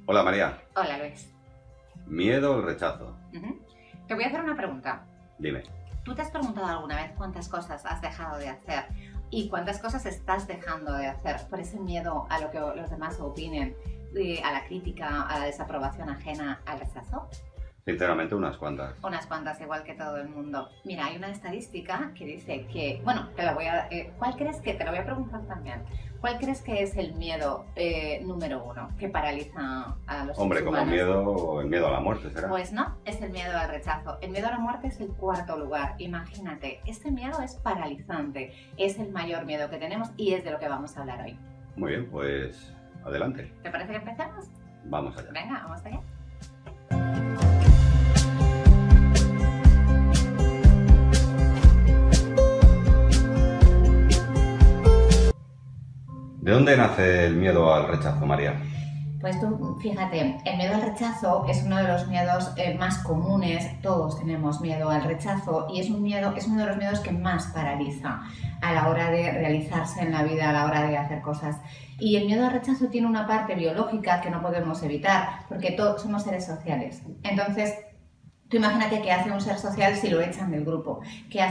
Hola María. Hola Luis. ¿Miedo o rechazo? Te voy a hacer una pregunta. Dime. ¿Tú te has preguntado alguna vez cuántas cosas has dejado de hacer y cuántas cosas estás dejando de hacer por ese miedo a lo que los demás opinen, a la crítica, a la desaprobación ajena, al rechazo? Sinceramente, unas cuantas. Unas cuantas, igual que todo el mundo. Mira, hay una estadística que dice que, bueno, te la voy a, ¿cuál crees que, te lo voy a preguntar también, ¿cuál crees que es el miedo número uno que paraliza a los Hombre, seres como humanos? el miedo a la muerte, ¿será? Pues no, es el miedo al rechazo. El miedo a la muerte es el cuarto lugar. Imagínate, este miedo es paralizante, es el mayor miedo que tenemos y es de lo que vamos a hablar hoy. Muy bien, pues adelante. ¿Te parece que empecemos? Vamos allá. Venga, vamos allá. ¿De dónde nace el miedo al rechazo, María? Pues tú, fíjate, el miedo al rechazo es uno de los miedos más comunes. Todos tenemos miedo al rechazo y es uno de los miedos que más paraliza a la hora de realizarse en la vida, a la hora de hacer cosas. Y el miedo al rechazo tiene una parte biológica que no podemos evitar porque todos somos seres sociales. Entonces, tú imagínate qué hace un ser social si lo echan del grupo. ¿Qué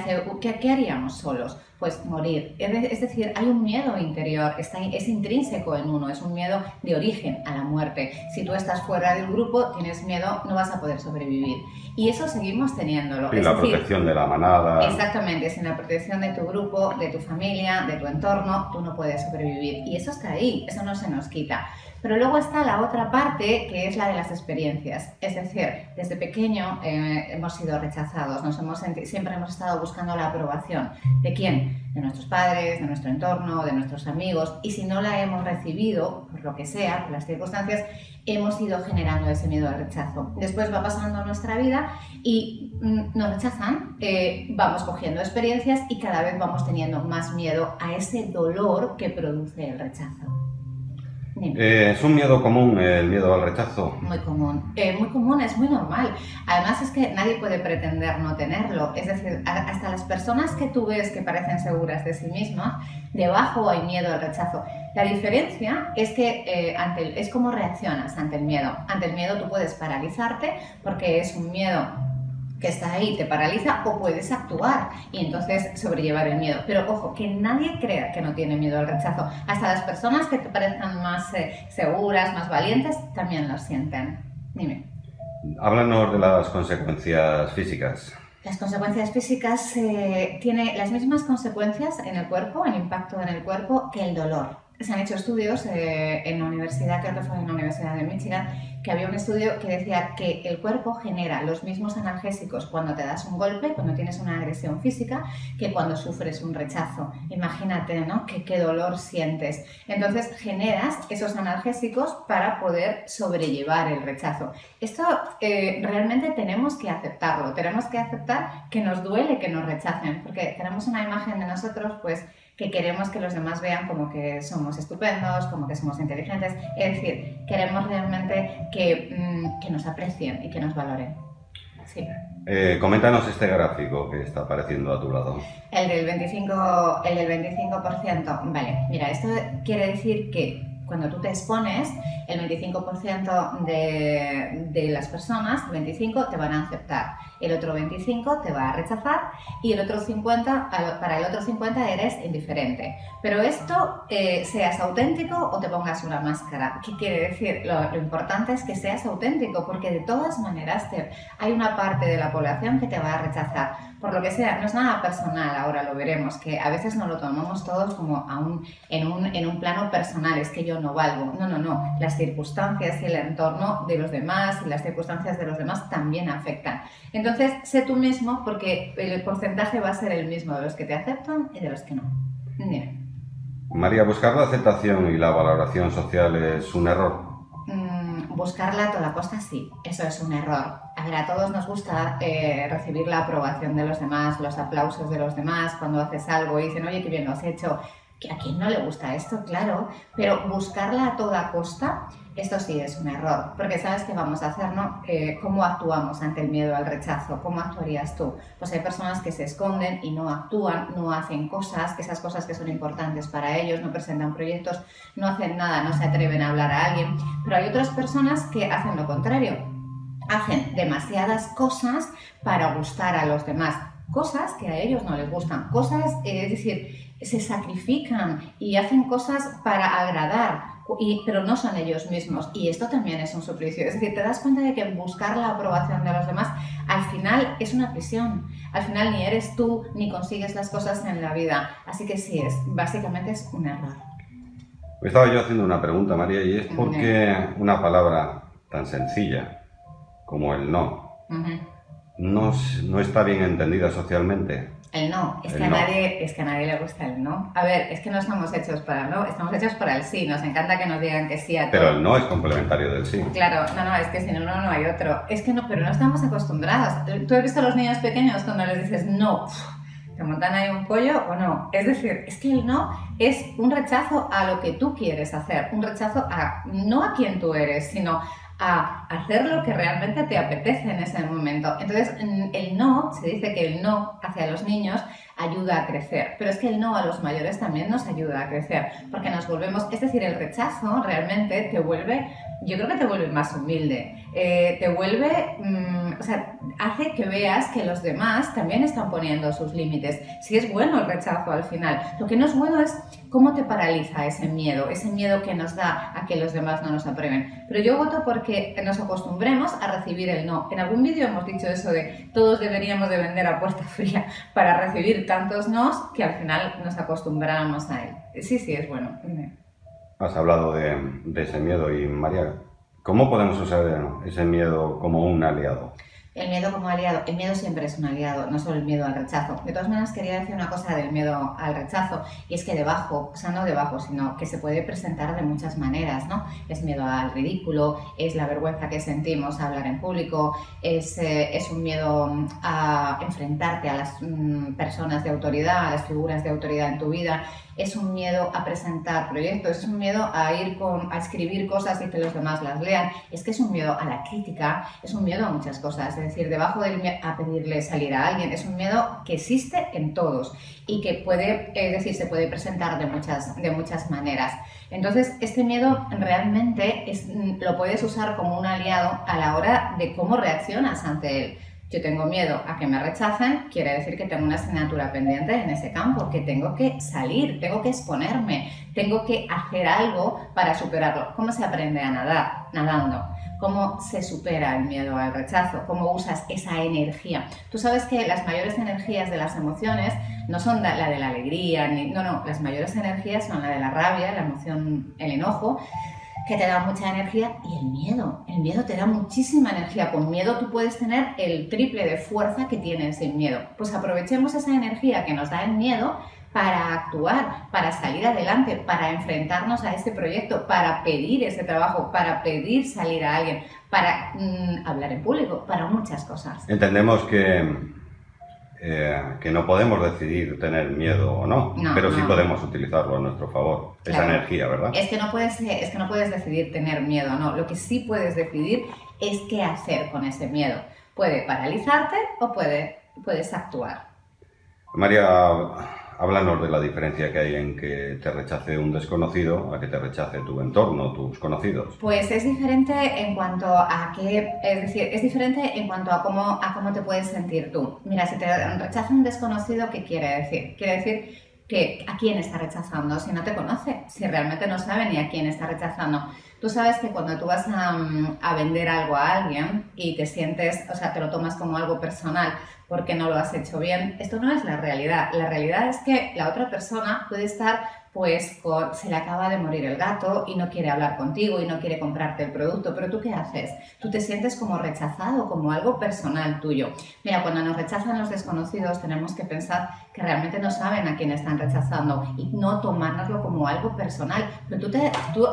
haríamos solos? Pues morir. Es decir, hay un miedo interior, es intrínseco en uno, es un miedo de origen a la muerte. Si tú estás fuera del grupo, tienes miedo, no vas a poder sobrevivir. Y eso seguimos teniéndolo. Y la protección de la manada. Exactamente, sin la protección de tu grupo, de tu familia, de tu entorno, tú no puedes sobrevivir. Y eso está ahí, eso no se nos quita. Pero luego está la otra parte, que es la de las experiencias. Es decir, desde pequeño hemos sido rechazados, siempre hemos estado buscando la aprobación. ¿De quién? De nuestros padres, de nuestro entorno, de nuestros amigos. Y si no la hemos recibido, por lo que sea, por las circunstancias, hemos ido generando ese miedo al rechazo. Después va pasando nuestra vida y nos rechazan, vamos cogiendo experiencias y cada vez vamos teniendo más miedo a ese dolor que produce el rechazo. ¿Es un miedo común el miedo al rechazo? Muy común, es muy normal. Además es que nadie puede pretender no tenerlo. Es decir, hasta las personas que tú ves que parecen seguras de sí mismas, debajo hay miedo al rechazo. La diferencia es que es cómo reaccionas ante el miedo. Ante el miedo tú puedes paralizarte porque es un miedo que está ahí, te paraliza, o puedes actuar y entonces sobrellevar el miedo. Pero ojo, que nadie crea que no tiene miedo al rechazo. Hasta las personas que te parezcan más seguras, más valientes, también lo sienten. Dime. Háblanos de las consecuencias físicas. Las consecuencias físicas tienen las mismas consecuencias en el cuerpo, el impacto en el cuerpo, que el dolor. Se han hecho estudios en la universidad, creo que fue en la Universidad de Michigan, que había un estudio que decía que el cuerpo genera los mismos analgésicos cuando te das un golpe, cuando tienes una agresión física, que cuando sufres un rechazo. Imagínate, ¿no? Qué dolor sientes. Entonces generas esos analgésicos para poder sobrellevar el rechazo. Esto realmente tenemos que aceptarlo. Tenemos que aceptar que nos duele que nos rechacen, porque tenemos una imagen de nosotros, pues, que queremos que los demás vean como que somos estupendos, como que somos inteligentes. Es decir, queremos realmente que nos aprecien y que nos valoren. Sí. Coméntanos este gráfico que está apareciendo a tu lado. El del 25%. Vale, mira, esto quiere decir que cuando tú te expones, el 25% de las personas, el 25% te van a aceptar, el otro 25% te va a rechazar y el otro 50%, para el otro 50% eres indiferente. Pero esto, seas auténtico o te pongas una máscara. ¿Qué quiere decir? Lo importante es que seas auténtico, porque de todas maneras hay una parte de la población que te va a rechazar. Por lo que sea, no es nada personal, ahora lo veremos, que a veces nos lo tomamos todos como en un plano personal, es que yo no valgo. No. Las circunstancias y el entorno de los demás y las circunstancias de los demás también afectan. Entonces, sé tú mismo, porque el porcentaje va a ser el mismo de los que te aceptan y de los que no. Dime. María, ¿buscar la aceptación y la valoración social es un error? Buscarla a toda costa, sí, eso es un error. A ver, a todos nos gusta recibir la aprobación de los demás, los aplausos de los demás cuando haces algo y dicen, oye, qué bien lo has hecho. que a quién no le gusta esto, claro, pero buscarla a toda costa, esto sí es un error, porque sabes qué vamos a hacer, ¿no? ¿Cómo actuamos ante el miedo al rechazo? ¿Cómo actuarías tú? Pues hay personas que se esconden y no actúan, no hacen cosas, esas cosas que son importantes para ellos, no presentan proyectos, no hacen nada, no se atreven a hablar a alguien, pero hay otras personas que hacen lo contrario, hacen demasiadas cosas para gustar a los demás, cosas que a ellos no les gustan, cosas, es decir, se sacrifican y hacen cosas para agradar, pero no son ellos mismos, y esto también es un suplicio. Es decir, te das cuenta de que buscar la aprobación de los demás al final es una prisión, al final ni eres tú ni consigues las cosas en la vida, así que sí, básicamente es un error. Me estaba yo haciendo una pregunta, María, y es por qué una palabra tan sencilla como el no no está bien entendida socialmente. El no, es que a nadie le gusta el no. A ver, es que no estamos hechos para el no, estamos hechos para el sí. Nos encanta que nos digan que sí a todo. Pero el no es complementario del sí. Claro, no, es que sin uno no hay otro. Es que no, pero no estamos acostumbrados. ¿Tú has visto a los niños pequeños cuando les dices no, te montan ahí un pollo o no? Es decir, es que el no es un rechazo a lo que tú quieres hacer, un rechazo no a quien tú eres, sino a hacer lo que realmente te apetece en ese momento. Entonces, el no, se dice que el no hacia los niños ayuda a crecer, pero es que el no a los mayores también nos ayuda a crecer, porque nos volvemos, es decir, el rechazo realmente te vuelve, yo creo que te vuelve más humilde, te vuelve, o sea, hace que veas que los demás también están poniendo sus límites. Sí es bueno el rechazo al final, lo que no es bueno es cómo te paraliza ese miedo que nos da a que los demás no nos aprueben. Pero yo voto porque nos acostumbremos a recibir el no. En algún vídeo hemos dicho eso de todos deberíamos de vender a puerta fría para recibir tantos nos que al final nos acostumbramos a él. Sí, es bueno. Has hablado de ese miedo y, María, ¿cómo podemos usar ese miedo como un aliado? El miedo como aliado, el miedo siempre es un aliado, no solo el miedo al rechazo. De todas maneras, quería decir una cosa del miedo al rechazo, y es que debajo, o sea, no debajo, sino que se puede presentar de muchas maneras, ¿no? Es miedo al ridículo, es la vergüenza que sentimos a hablar en público, es un miedo a enfrentarte a las personas de autoridad, a las figuras de autoridad en tu vida, es un miedo a presentar proyectos, es un miedo a a escribir cosas y que los demás las lean, es que es un miedo a la crítica, es un miedo a muchas cosas. Es decir, debajo del miedo a pedirle salir a alguien, es un miedo que existe en todos y que puede, es decir, se puede presentar de muchas maneras. Entonces, este miedo realmente lo puedes usar como un aliado a la hora de cómo reaccionas ante él. Yo tengo miedo a que me rechacen, quiere decir que tengo una asignatura pendiente en ese campo, que tengo que salir, tengo que exponerme, tengo que hacer algo para superarlo. ¿Cómo se aprende a nadar? Nadando. ¿Cómo se supera el miedo al rechazo? ¿Cómo usas esa energía? Tú sabes que las mayores energías de las emociones no son la de la alegría, no, las mayores energías son la de la rabia, la emoción, el enojo, que te da mucha energía, y el miedo te da muchísima energía. Con miedo tú puedes tener el triple de fuerza que tienes sin miedo. Pues aprovechemos esa energía que nos da el miedo para actuar, para salir adelante, para enfrentarnos a este proyecto, para pedir ese trabajo, para pedir salir a alguien, para hablar en público, para muchas cosas. Entendemos que no podemos decidir tener miedo o no, pero sí podemos utilizarlo a nuestro favor, claro. Esa energía, ¿verdad? Es que no puedes decidir tener miedo, no. Lo que sí puedes decidir es qué hacer con ese miedo. Puede paralizarte o puedes actuar. María, háblanos de la diferencia que hay en que te rechace un desconocido a que te rechace tu entorno, tus conocidos. Pues es diferente en cuanto a es diferente en cuanto a cómo te puedes sentir tú. Mira, si te rechaza un desconocido, ¿qué quiere decir? Quiere decir que a quién está rechazando, si no te conoce, si realmente no sabe ni a quién está rechazando. Tú sabes que cuando tú vas a vender algo a alguien y te sientes, o sea, te lo tomas como algo personal porque no lo has hecho bien, esto no es la realidad. La realidad es que la otra persona puede estar, pues, se le acaba de morir el gato y no quiere hablar contigo y no quiere comprarte el producto, pero ¿tú qué haces? Tú te sientes como rechazado, como algo personal tuyo. Mira, cuando nos rechazan los desconocidos tenemos que pensar que realmente no saben a quién están rechazando y no tomárnoslo como algo personal. Pero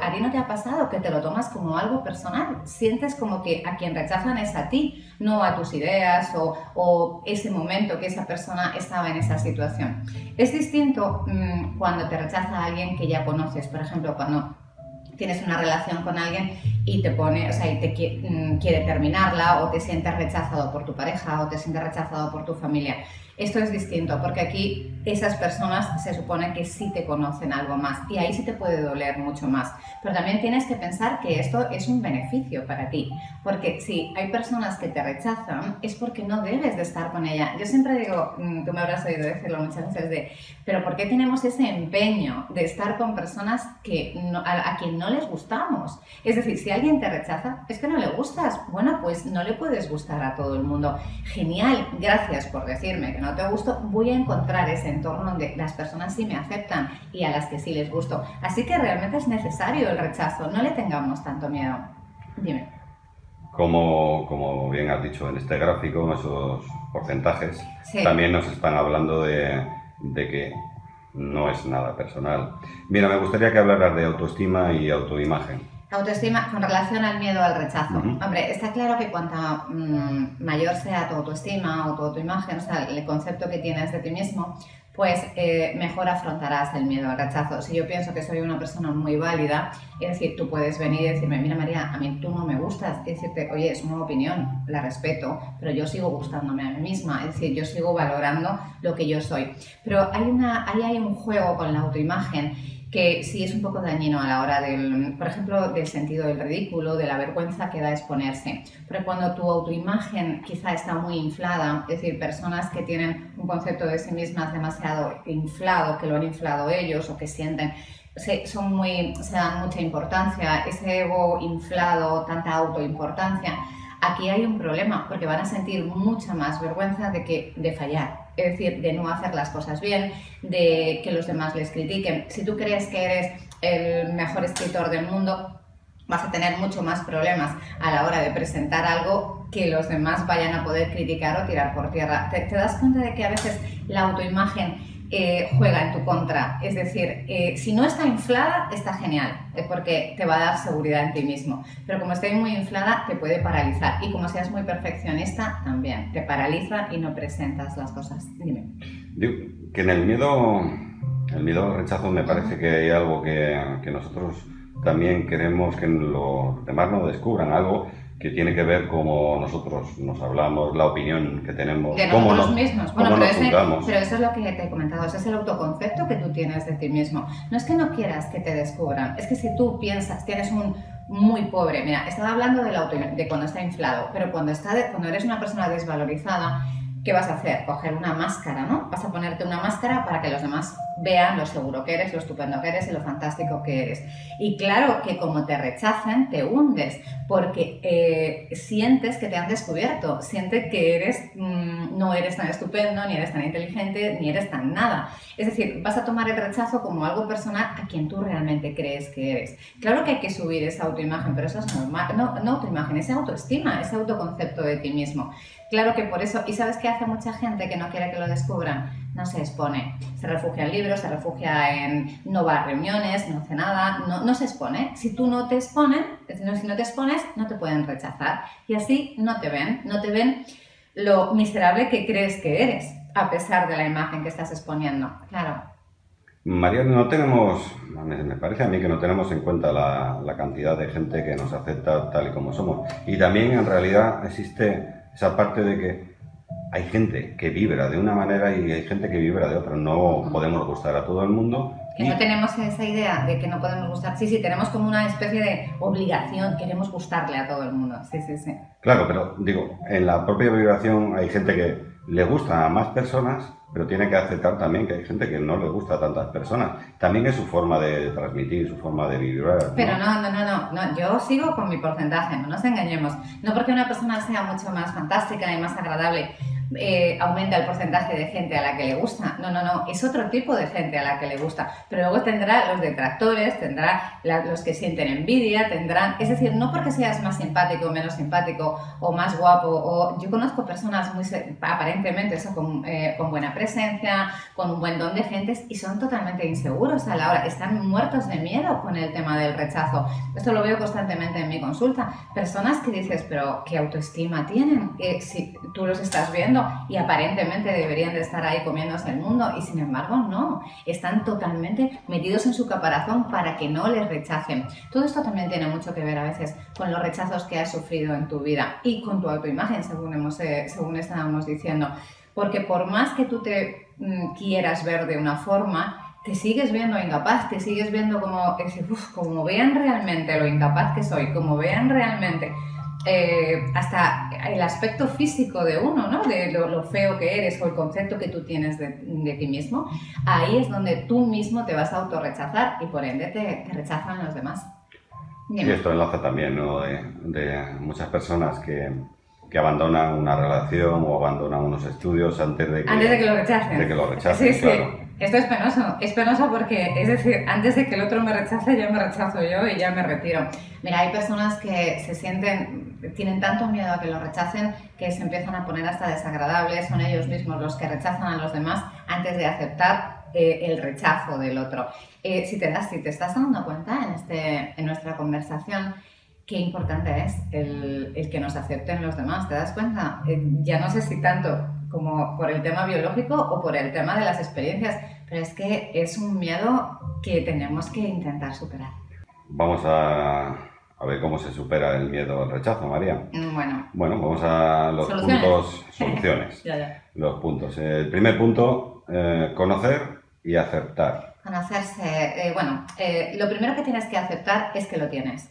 a ti no te ha pasado que te lo tomas como algo personal. Sientes como que a quien rechazan es a ti, no a tus ideas o ese momento que esa persona estaba en esa situación. Es distinto cuando te rechaza alguien que ya conoces, por ejemplo, cuando tienes una relación con alguien y te pone, o sea, y te quiere terminarla, o te sientes rechazado por tu pareja, o te sientes rechazado por tu familia. Esto es distinto, porque aquí esas personas se supone que sí te conocen algo más y ahí sí te puede doler mucho más. Pero también tienes que pensar que esto es un beneficio para ti, porque si hay personas que te rechazan es porque no debes de estar con ella. Yo siempre digo, tú me habrás oído decirlo muchas veces, pero ¿por qué tenemos ese empeño de estar con personas a quien no les gustamos? Es decir, si alguien te rechaza, es que no le gustas. Bueno, pues no le puedes gustar a todo el mundo. Genial, gracias por decirme que no te gusto. Voy a encontrar ese entorno donde las personas sí me aceptan y a las que sí les gusto. Así que realmente es necesario el rechazo, no le tengamos tanto miedo. Dime. Como bien has dicho en este gráfico, esos porcentajes también nos están hablando de que no es nada personal. Mira, me gustaría que hablaras de autoestima y autoimagen. Autoestima con relación al miedo al rechazo. Hombre, está claro que cuanto mayor sea tu autoestima o tu autoimagen, o sea, el concepto que tienes de ti mismo, pues mejor afrontarás el miedo al rechazo. Si yo pienso que soy una persona muy válida, es decir, tú puedes venir y decirme, mira María, a mí tú no me gustas, y decirte, oye, es una opinión, la respeto, pero yo sigo gustándome a mí misma, es decir, yo sigo valorando lo que yo soy. Pero ahí hay un juego con la autoimagen que sí es un poco dañino a la hora por ejemplo, del sentido del ridículo, de la vergüenza que da exponerse. Pero cuando tu autoimagen quizá está muy inflada, es decir, personas que tienen un concepto de sí mismas demasiado inflado, que lo han inflado ellos o que sienten, se dan mucha importancia, ese ego inflado, tanta autoimportancia, aquí hay un problema porque van a sentir mucha más vergüenza de fallar. Es decir, de no hacer las cosas bien, de que los demás les critiquen. Si tú crees que eres el mejor escritor del mundo, vas a tener mucho más problemas a la hora de presentar algo que los demás vayan a poder criticar o tirar por tierra. ¿Te das cuenta de que a veces la autoimagen juega en tu contra? Es decir, si no está inflada, está genial, porque te va a dar seguridad en ti mismo. Pero como esté muy inflada, te puede paralizar. Y como seas muy perfeccionista, también te paraliza y no presentas las cosas. Dime. Digo, que en el miedo al rechazo me parece que hay algo que nosotros también queremos que los demás nos descubran, algo que tiene que ver cómo nosotros nos hablamos, la opinión que tenemos, de cómo nosotros mismos. Bueno, nos juzgamos. Pero eso es lo que te he comentado, ese es el autoconcepto que tú tienes de ti mismo. No es que no quieras que te descubran, es que si tú piensas, tienes un muy pobre, mira, estaba hablando de cuando está inflado, pero cuando eres una persona desvalorizada, ¿qué vas a hacer? Coger una máscara, ¿no? Vas a ponerte una máscara para que los demás vean lo seguro que eres, lo estupendo que eres y lo fantástico que eres. Y claro que como te rechacen, te hundes, porque sientes que te han descubierto, sientes que no eres tan estupendo, ni eres tan inteligente, ni eres tan nada. Es decir, vas a tomar el rechazo como algo personal a quien tú realmente crees que eres. Claro que hay que subir esa autoimagen, pero eso es normal. No autoimagen, esa autoestima, ese autoconcepto de ti mismo. Claro que por eso, ¿y sabes qué hace mucha gente que no quiere que lo descubran? No se expone, se refugia en libros, se refugia no va a reuniones, no hace nada, no se expone. Si tú no te expones, no te pueden rechazar y así no te ven lo miserable que crees que eres, a pesar de la imagen que estás exponiendo, claro. María, me parece a mí que no tenemos en cuenta la cantidad de gente que nos acepta tal y como somos. Y también en realidad existe esa parte de que hay gente que vibra de una manera y hay gente que vibra de otra. No podemos gustar a todo el mundo. Que no tenemos esa idea de que no podemos gustar. Sí, tenemos como una especie de obligación. Queremos gustarle a todo el mundo. Sí. Claro, pero digo, en la propia vibración hay gente que le gusta a más personas, pero tiene que aceptar también que hay gente que no le gusta a tantas personas. También es su forma de transmitir, su forma de vibrar, ¿no? Pero no, yo sigo con mi porcentaje, no nos engañemos. No porque una persona sea mucho más fantástica y más agradable, aumenta el porcentaje de gente a la que le gusta. No, no, no, es otro tipo de gente a la que le gusta. Pero luego tendrá los detractores, tendrá los que sienten envidia, tendrán... Es decir, no porque seas más simpático o menos simpático o más guapo, o yo conozco personas muy aparentemente eso, con buena presencia, con un buen don de gentes y son totalmente inseguros a la hora, están muertos de miedo con el tema del rechazo. Esto lo veo constantemente en mi consulta. Personas que dices, pero ¿qué autoestima tienen? Si tú los estás viendo y aparentemente deberían de estar ahí comiéndose el mundo y sin embargo no, están totalmente metidos en su caparazón para que no les rechacen. Todo esto también tiene mucho que ver a veces con los rechazos que has sufrido en tu vida y con tu autoimagen, según estábamos diciendo. Porque por más que tú te quieras ver de una forma, te sigues viendo incapaz, te sigues viendo como vean realmente lo incapaz que soy, como vean realmente hasta el aspecto físico de uno, ¿no? De lo feo que eres o el concepto que tú tienes de ti mismo, ahí es donde tú mismo te vas a autorrechazar y por ende te rechazan los demás. Y esto enlaza también, ¿no? de muchas personas que abandonan una relación o abandonan unos estudios antes de que lo rechacen. De que lo rechacen, sí, claro. Sí. Esto es penoso porque, es decir, antes de que el otro me rechace, yo me rechazo yo y ya me retiro. Mira, hay personas que tienen tanto miedo a que lo rechacen que se empiezan a poner hasta desagradables, son ellos mismos los que rechazan a los demás antes de aceptar el rechazo del otro. Si te estás dando cuenta en nuestra conversación, qué importante es el que nos acepten los demás, ¿te das cuenta? Ya no sé si tanto como por el tema biológico o por el tema de las experiencias, pero es que es un miedo que tenemos que intentar superar. Vamos a ver cómo se supera el miedo al rechazo, María. Bueno, vamos a los puntos, soluciones. Ya. Los puntos. El primer punto, conocer y aceptar. Conocerse, lo primero que tienes que aceptar es que lo tienes,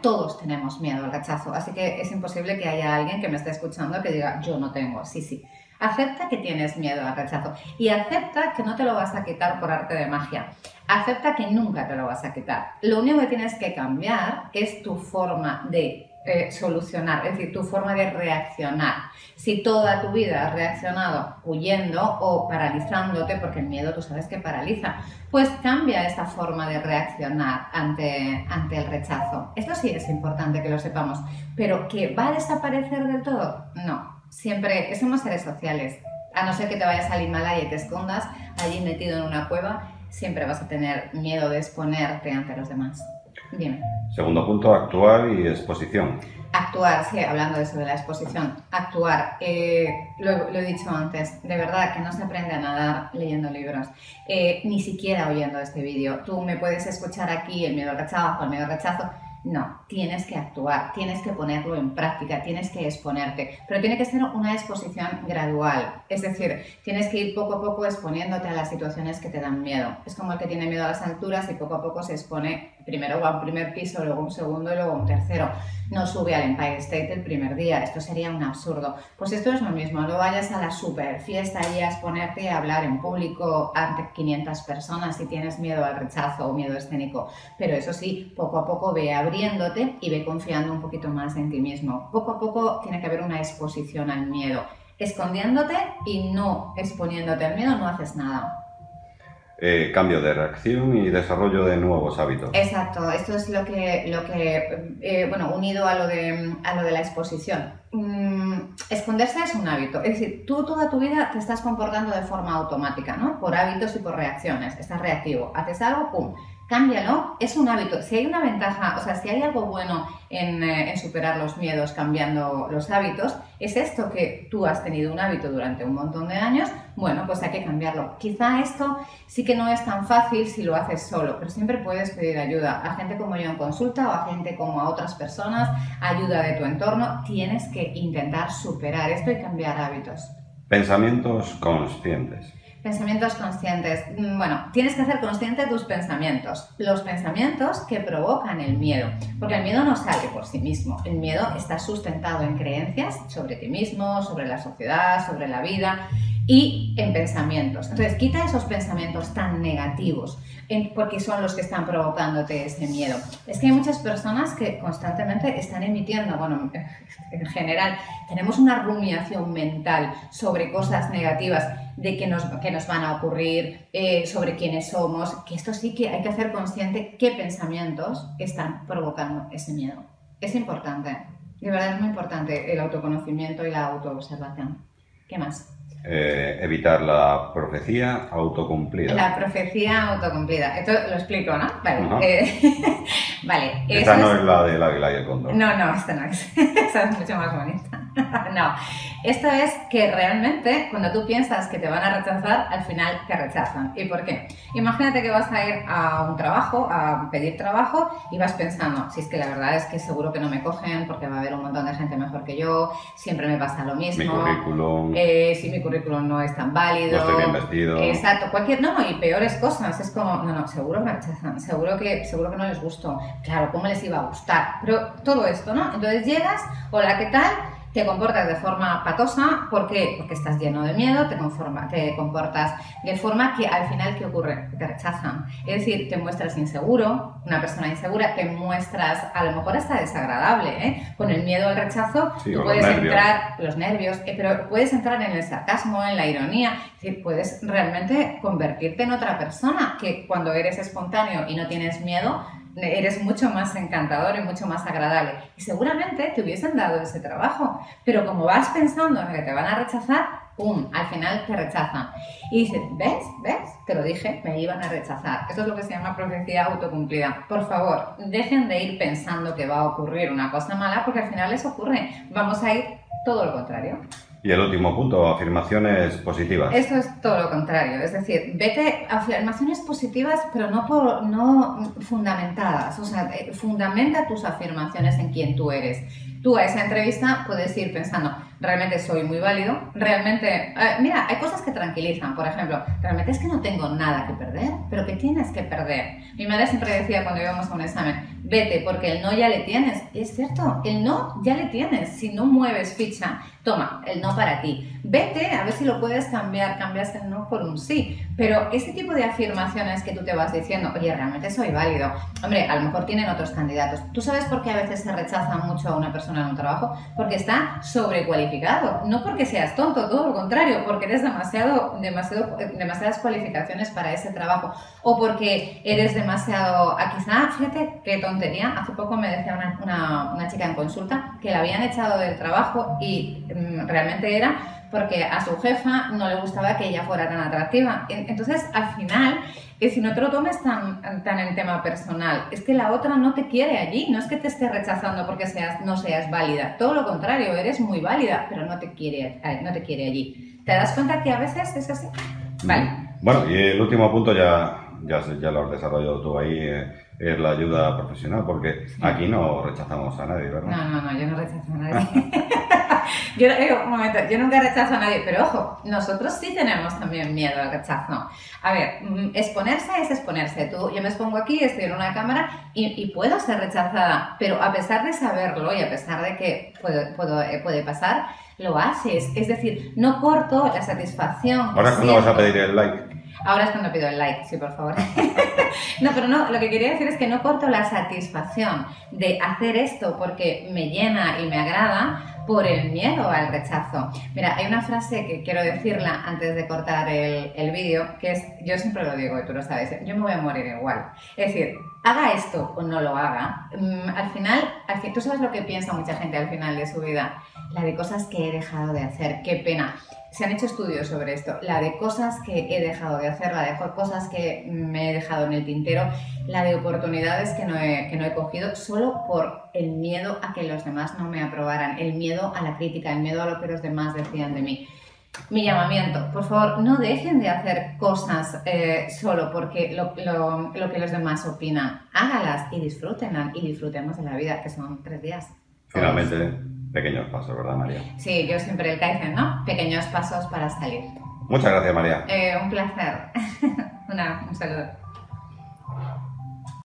todos tenemos miedo al rechazo, así que es imposible que haya alguien que me esté escuchando que diga, yo no tengo, sí. Acepta que tienes miedo al rechazo y acepta que no te lo vas a quitar por arte de magia. Acepta que nunca te lo vas a quitar. Lo único que tienes que cambiar es tu forma de solucionar, es decir, tu forma de reaccionar. Si toda tu vida has reaccionado huyendo o paralizándote, porque el miedo tú sabes que paraliza, pues cambia esta forma de reaccionar ante el rechazo. Esto sí es importante que lo sepamos, pero ¿que va a desaparecer del todo? No, siempre somos seres sociales. A no ser que te vayas al Himalaya y te escondas allí metido en una cueva, siempre vas a tener miedo de exponerte ante los demás. Dime. Segundo punto, actuar y exposición. Actuar, sí, hablando de eso de la exposición, actuar, lo he dicho antes, de verdad que no se aprende a nadar leyendo libros, ni siquiera oyendo este vídeo. Tú me puedes escuchar aquí el miedo al rechazo, el miedo al rechazo. No, tienes que actuar, tienes que ponerlo en práctica, tienes que exponerte, pero tiene que ser una exposición gradual, es decir, tienes que ir poco a poco exponiéndote a las situaciones que te dan miedo. Es como el que tiene miedo a las alturas y poco a poco se expone, primero va a un primer piso, luego un segundo y luego un tercero. No sube al Empire State el primer día, esto sería un absurdo. Pues esto es lo mismo, no vayas a la super fiesta y a exponerte y a hablar en público ante 500 personas si tienes miedo al rechazo o miedo escénico, pero eso sí, poco a poco ve abriéndote y ve confiando un poquito más en ti mismo. Poco a poco tiene que haber una exposición al miedo. Escondiéndote y no exponiéndote al miedo no haces nada. Cambio de reacción y desarrollo de nuevos hábitos. Exacto, esto es lo que unido a lo de la exposición. Esconderse es un hábito, es decir, tú toda tu vida te estás comportando de forma automática, ¿no? Por hábitos y por reacciones, estás reactivo, haces algo, ¡pum! Cámbialo, es un hábito. Si hay una ventaja, o sea, si hay algo bueno en superar los miedos cambiando los hábitos, es esto que tú has tenido un hábito durante un montón de años, bueno, pues hay que cambiarlo. Quizá esto sí que no es tan fácil si lo haces solo, pero siempre puedes pedir ayuda a gente como yo en consulta o a gente como a otras personas, ayuda de tu entorno. Tienes que intentar superar esto y cambiar hábitos. Pensamientos conscientes. Pensamientos conscientes. Bueno, tienes que hacer consciente tus pensamientos. Los pensamientos que provocan el miedo. Porque el miedo no sale por sí mismo. El miedo está sustentado en creencias sobre ti mismo, sobre la sociedad, sobre la vida. y en pensamientos. Entonces, quita esos pensamientos tan negativos, porque son los que están provocándote ese miedo. Es que hay muchas personas que constantemente están emitiendo, bueno, en general, tenemos una rumiación mental sobre cosas negativas de que nos van a ocurrir, sobre quiénes somos, que esto sí que hay que hacer consciente qué pensamientos están provocando ese miedo. Es importante, de verdad es muy importante el autoconocimiento y la autoobservación. ¿Qué más? Evitar la profecía autocumplida. La profecía autocumplida. Esto lo explico, ¿no? Vale. Vale. Esta no es la del águila y el cóndor. No, esta no es. Esa es mucho más bonita. No. Esto es que realmente cuando tú piensas que te van a rechazar, al final te rechazan. ¿Y por qué? Imagínate que vas a ir a un trabajo, a pedir trabajo y vas pensando, si es que la verdad es que seguro que no me cogen porque va a haber un montón de gente mejor que yo, siempre me pasa lo mismo. Mi currículum. Si mi currículum no es tan válido. No estoy bien vestido. Exacto. No, y peores cosas. Es como, no, seguro me rechazan, seguro que no les gusto. Claro, ¿cómo les iba a gustar? Pero todo esto, ¿no? Entonces llegas, hola, ¿qué tal? Te comportas de forma patosa, ¿por qué? Porque estás lleno de miedo, te comportas de forma que al final, ¿qué ocurre? Te rechazan. Es decir, te muestras inseguro, una persona insegura, te muestras a lo mejor hasta desagradable, ¿eh? Con el miedo al rechazo, sí, tú puedes entrar, los nervios, pero puedes entrar en el sarcasmo, en la ironía, es decir, puedes realmente convertirte en otra persona, que cuando eres espontáneo y no tienes miedo, eres mucho más encantador y mucho más agradable. Y seguramente te hubiesen dado ese trabajo, pero como vas pensando en que te van a rechazar, ¡pum!, al final te rechazan. Y dices, ¿ves? Te lo dije, me iban a rechazar. Esto es lo que se llama profecía autocumplida. Por favor, dejen de ir pensando que va a ocurrir una cosa mala, porque al final les ocurre. Vamos a ir todo lo contrario. Y el último punto, afirmaciones positivas. Esto es todo lo contrario, es decir, vete a afirmaciones positivas, pero no fundamentadas. O sea, fundamenta tus afirmaciones en quién tú eres. Tú a esa entrevista puedes ir pensando, realmente soy muy válido, realmente, mira, hay cosas que tranquilizan, por ejemplo, realmente es que no tengo nada que perder, pero ¿qué tienes que perder? Mi madre siempre decía cuando íbamos a un examen, vete porque el no ya le tienes. Y es cierto, el no ya le tienes. Si no mueves ficha, toma, el no para ti. Vete a ver si lo puedes cambiar, cambias el no por un sí. Pero ese tipo de afirmaciones que tú te vas diciendo, oye, realmente soy válido. Hombre, a lo mejor tienen otros candidatos. ¿Tú sabes por qué a veces se rechaza mucho a una persona en un trabajo? Porque está sobrecualificado. No porque seas tonto, todo lo contrario, porque eres demasiadas cualificaciones para ese trabajo. O porque eres demasiado... Quizá, fíjate qué tontería. Hace poco me decía una chica en consulta que la habían echado del trabajo y realmente era porque a su jefa no le gustaba que ella fuera tan atractiva. Entonces, al final, si no te lo tomes tan en tema personal, es que la otra no te quiere allí, no es que te esté rechazando porque no seas válida, todo lo contrario, eres muy válida, pero no te quiere allí. ¿Te das cuenta que a veces es así? Vale. Bueno, y el último punto ya lo has desarrollado tú ahí, es la ayuda profesional, porque aquí no rechazamos a nadie, ¿verdad? No, yo no rechazo a nadie. Un momento, yo nunca rechazo a nadie, pero ojo, nosotros sí tenemos también miedo al rechazo. A ver, exponerse es exponerse. Yo me expongo aquí, estoy en una cámara y puedo ser rechazada, pero a pesar de saberlo y a pesar de que puede pasar, lo haces. Es decir, no corto la satisfacción. ¿Ahora cuándo vas a pedir el like? Ahora es cuando pido el like, sí, por favor. No, lo que quería decir es que no corto la satisfacción de hacer esto porque me llena y me agrada por el miedo al rechazo. Mira, hay una frase que quiero decirla antes de cortar el vídeo, que es, yo siempre lo digo y tú lo sabes, yo me voy a morir igual. Es decir, haga esto o no lo haga, al final, tú sabes lo que piensa mucha gente al final de su vida, la de cosas que he dejado de hacer, qué pena. Se han hecho estudios sobre esto, la de cosas que he dejado de hacer, la de cosas que me he dejado en el tintero, la de oportunidades que no he cogido solo por el miedo a que los demás no me aprobaran, el miedo a la crítica, el miedo a lo que los demás decían de mí. Mi llamamiento, por favor, no dejen de hacer cosas solo porque lo que los demás opinan. Hágalas y disfrútenlas y disfrutemos de la vida, que son 3 días. Finalmente, pequeños pasos, ¿verdad, María? Sí, yo siempre el Kaizen, ¿no? Pequeños pasos para salir. Muchas gracias, María. Un placer. Un saludo.